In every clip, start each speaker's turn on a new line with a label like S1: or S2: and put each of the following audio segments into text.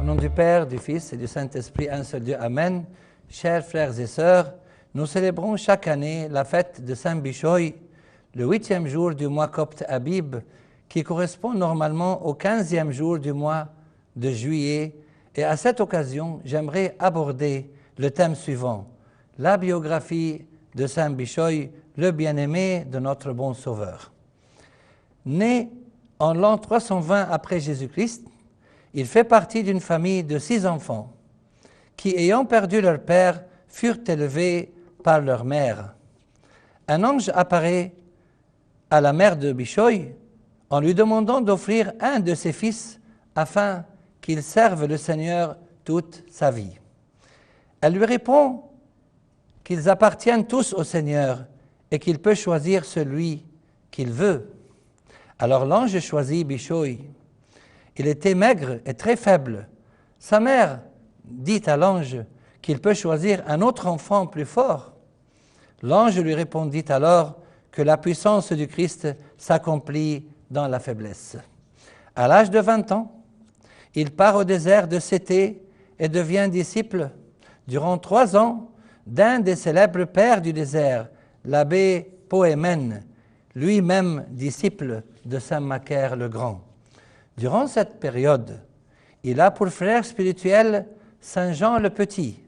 S1: Au nom du Père, du Fils et du Saint-Esprit, un seul Dieu, Amen. Chers frères et sœurs, nous célébrons chaque année la fête de Saint Bishoy, le 8e jour du mois copte Abib, qui correspond normalement au 15e jour du mois de juillet. Et à cette occasion, j'aimerais aborder le thème suivant, la biographie de Saint Bishoy, le bien-aimé de notre bon Sauveur. Né en l'an 320 après Jésus-Christ, il fait partie d'une famille de 6 enfants qui, ayant perdu leur père, furent élevés par leur mère. Un ange apparaît à la mère de Bishoy en lui demandant d'offrir un de ses fils afin qu'il serve le Seigneur toute sa vie. Elle lui répond qu'ils appartiennent tous au Seigneur et qu'il peut choisir celui qu'il veut. Alors l'ange choisit Bishoy. Il était maigre et très faible. Sa mère dit à l'ange qu'il peut choisir un autre enfant plus fort. L'ange lui répondit alors que la puissance du Christ s'accomplit dans la faiblesse. À l'âge de 20 ans, il part au désert de Cété et devient disciple durant 3 ans d'un des célèbres pères du désert, l'abbé Poémène, lui-même disciple de saint Macaire le Grand. Durant cette période, il a pour frère spirituel saint Jean le Petit,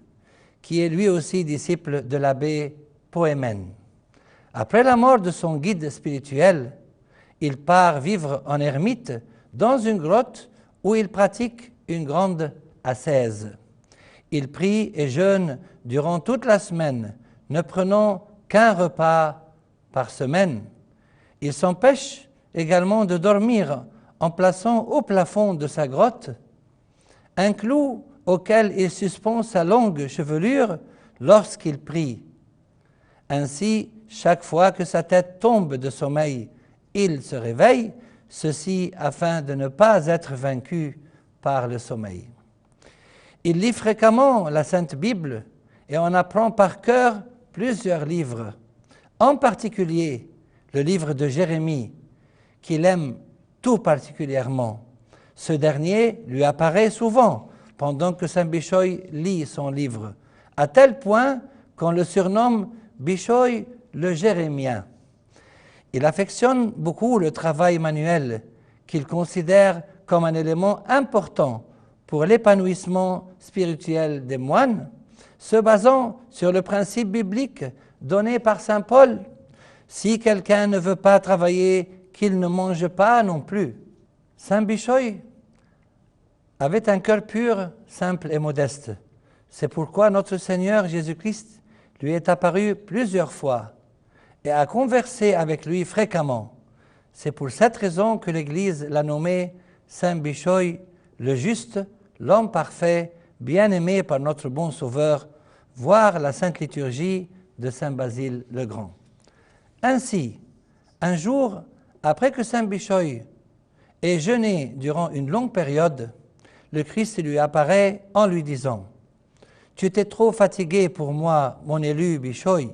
S1: qui est lui aussi disciple de l'abbé Poémène. Après la mort de son guide spirituel, il part vivre en ermite dans une grotte où il pratique une grande ascèse. Il prie et jeûne durant toute la semaine, ne prenant qu'un repas par semaine. Il s'empêche également de dormir en plaçant au plafond de sa grotte un clou auquel il suspend sa longue chevelure lorsqu'il prie. Ainsi, chaque fois que sa tête tombe de sommeil, il se réveille, ceci afin de ne pas être vaincu par le sommeil. Il lit fréquemment la Sainte Bible et en apprend par cœur plusieurs livres, en particulier le livre de Jérémie, qu'il aime tout particulièrement. Ce dernier lui apparaît souvent pendant que Saint Bishoy lit son livre, à tel point qu'on le surnomme Bishoy le Jérémien. Il affectionne beaucoup le travail manuel, qu'il considère comme un élément important pour l'épanouissement spirituel des moines, se basant sur le principe biblique donné par saint Paul. Si quelqu'un ne veut pas travailler, qu'il ne mange pas non plus. Saint Bishoy avait un cœur pur, simple et modeste. C'est pourquoi notre Seigneur Jésus-Christ lui est apparu plusieurs fois et a conversé avec lui fréquemment. C'est pour cette raison que l'Église l'a nommé Saint Bishoy, le juste, l'homme parfait, bien-aimé par notre bon Sauveur, voir la Sainte Liturgie de Saint Basile le Grand. Ainsi, un jour, après que Saint Bishoy ait jeûné durant une longue période, le Christ lui apparaît en lui disant « Tu t'es trop fatigué pour moi, mon élu Bishoy. »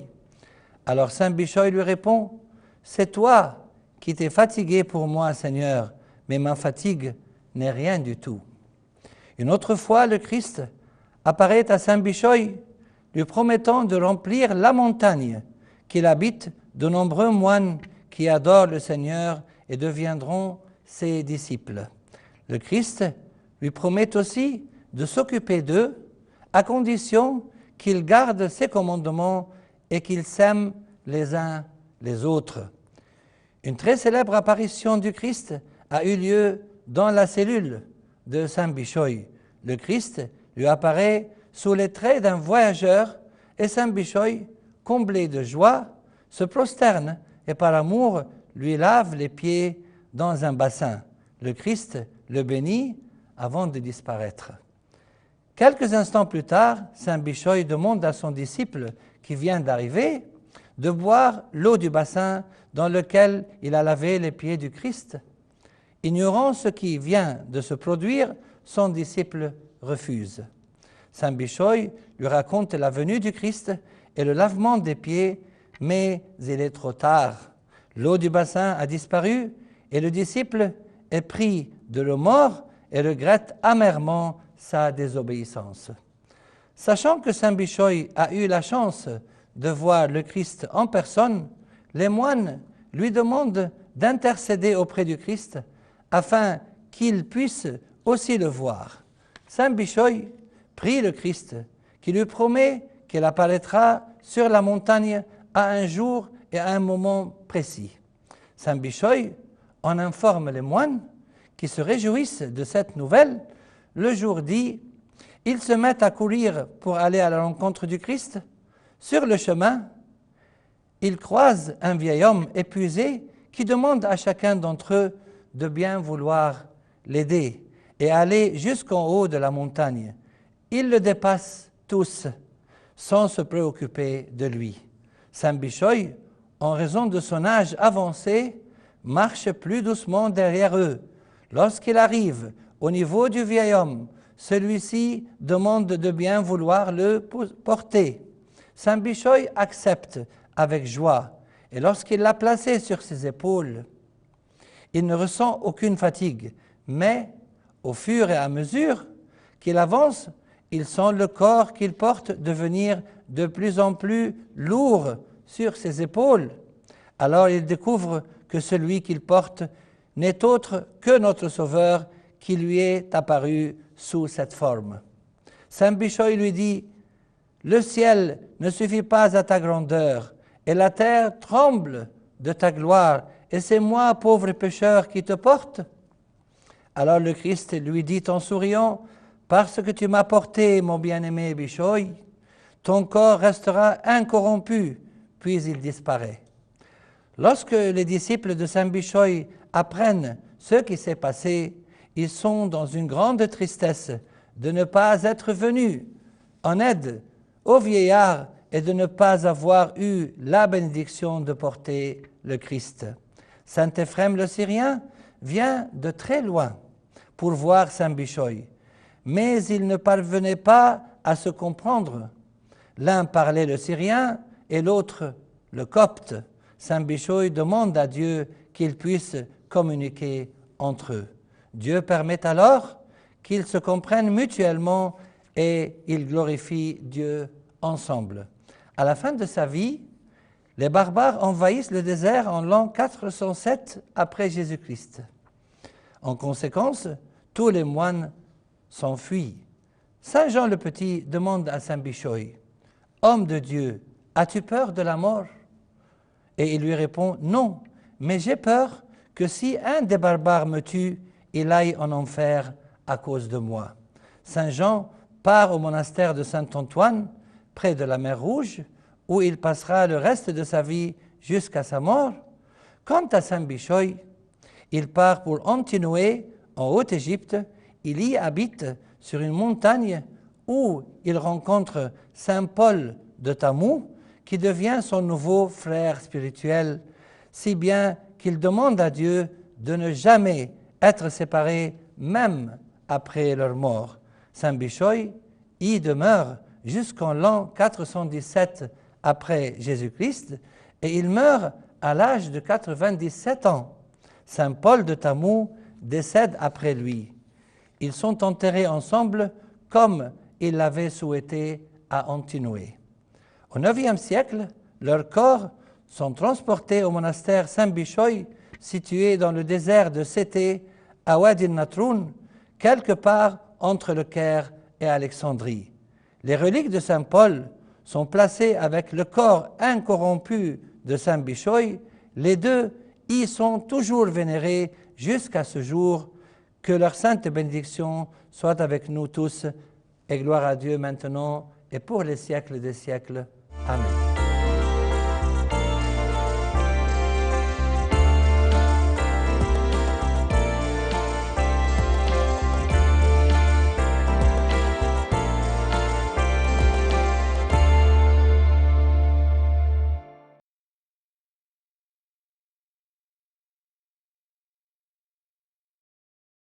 S1: Alors Saint Bishoy lui répond « C'est toi qui t'es fatigué pour moi, Seigneur, mais ma fatigue n'est rien du tout. » Une autre fois, le Christ apparaît à Saint Bishoy, lui promettant de remplir la montagne qu'il habite de nombreux moines qui adorent le Seigneur et deviendront ses disciples. Le Christ lui promet aussi de s'occuper d'eux à condition qu'ils gardent ses commandements et qu'ils s'aiment les uns les autres. Une très célèbre apparition du Christ a eu lieu dans la cellule de Saint Bishoy. Le Christ lui apparaît sous les traits d'un voyageur et Saint Bishoy, comblé de joie, se prosterne et par amour lui lave les pieds dans un bassin. Le Christ le bénit avant de disparaître. Quelques instants plus tard, Saint Bishoy demande à son disciple qui vient d'arriver de boire l'eau du bassin dans lequel il a lavé les pieds du Christ. Ignorant ce qui vient de se produire, son disciple refuse. Saint Bishoy lui raconte la venue du Christ et le lavement des pieds, mais il est trop tard. L'eau du bassin a disparu et le disciple est pris de remords et regrette amèrement sa désobéissance. Sachant que saint Bishoy a eu la chance de voir le Christ en personne, les moines lui demandent d'intercéder auprès du Christ afin qu'il puisse aussi le voir. Saint Bishoy prie le Christ, qui lui promet qu'il apparaîtra sur la montagne à un jour et à un moment précis. Saint Bishoy en informe les moines qui se réjouissent de cette nouvelle. Le jour dit, ils se mettent à courir pour aller à la rencontre du Christ. Sur le chemin, ils croisent un vieil homme épuisé qui demande à chacun d'entre eux de bien vouloir l'aider et aller jusqu'en haut de la montagne. Ils le dépassent tous sans se préoccuper de lui. Saint Bishoy, en raison de son âge avancé, marche plus doucement derrière eux. Lorsqu'il arrive au niveau du vieil homme, celui-ci demande de bien vouloir le porter. Saint Bishoy accepte avec joie, et lorsqu'il l'a placé sur ses épaules, il ne ressent aucune fatigue, mais au fur et à mesure qu'il avance, il sent le corps qu'il porte devenir de plus en plus lourd sur ses épaules. Alors il découvre que celui qu'il porte n'est autre que notre Sauveur qui lui est apparu sous cette forme. Saint Bishoy lui dit, « Le ciel ne suffit pas à ta grandeur, et la terre tremble de ta gloire, et c'est moi, pauvre pécheur, qui te porte ?» Alors le Christ lui dit en souriant, « Parce que tu m'as porté, mon bien-aimé Bishoy, ton corps restera incorrompu, puis il disparaît. » Lorsque les disciples de saint Bishoy apprennent ce qui s'est passé, ils sont dans une grande tristesse de ne pas être venus en aide au vieillard et de ne pas avoir eu la bénédiction de porter le Christ. Saint Éphrem le Syrien vient de très loin pour voir saint Bishoy, mais il ne parvenait pas à se comprendre. L'un parlait le syrien et l'autre le copte. Saint Bishoy demande à Dieu qu'il puisse communiquer entre eux. Dieu permet alors qu'ils se comprennent mutuellement et ils glorifient Dieu ensemble. À la fin de sa vie, les barbares envahissent le désert en l'an 407 après Jésus-Christ. En conséquence, tous les moines s'enfuient. Saint Jean le Petit demande à saint Bishoy, « Homme de Dieu, as-tu peur de la mort ?» Et il lui répond, « Non, mais j'ai peur que si un des barbares me tue, il aille en enfer à cause de moi. » Saint Jean part au monastère de Saint-Antoine, près de la mer Rouge, où il passera le reste de sa vie jusqu'à sa mort. Quant à saint Bishoy, il part pour Antinoé, en Haute-Égypte. Il y habite sur une montagne où il rencontre saint Paul de Tamou, qui devient son nouveau frère spirituel, si bien qu'il demande à Dieu de ne jamais être séparés, même après leur mort. Saint Bishoy y demeure jusqu'en l'an 417 après Jésus-Christ, et il meurt à l'âge de 97 ans. Saint Paul de Tamou décède après lui. Ils sont enterrés ensemble comme il l'avait souhaité à Antinoé. Au IXe siècle, leurs corps sont transportés au monastère Saint Bishoy, situé dans le désert de Sété, à Wadi Natroun, quelque part entre le Caire et Alexandrie. Les reliques de saint Paul sont placées avec le corps incorrompu de saint Bishoy. Les deux y sont toujours vénérés jusqu'à ce jour. Que leur sainte bénédiction soit avec nous tous, et gloire à Dieu maintenant et pour les siècles des siècles.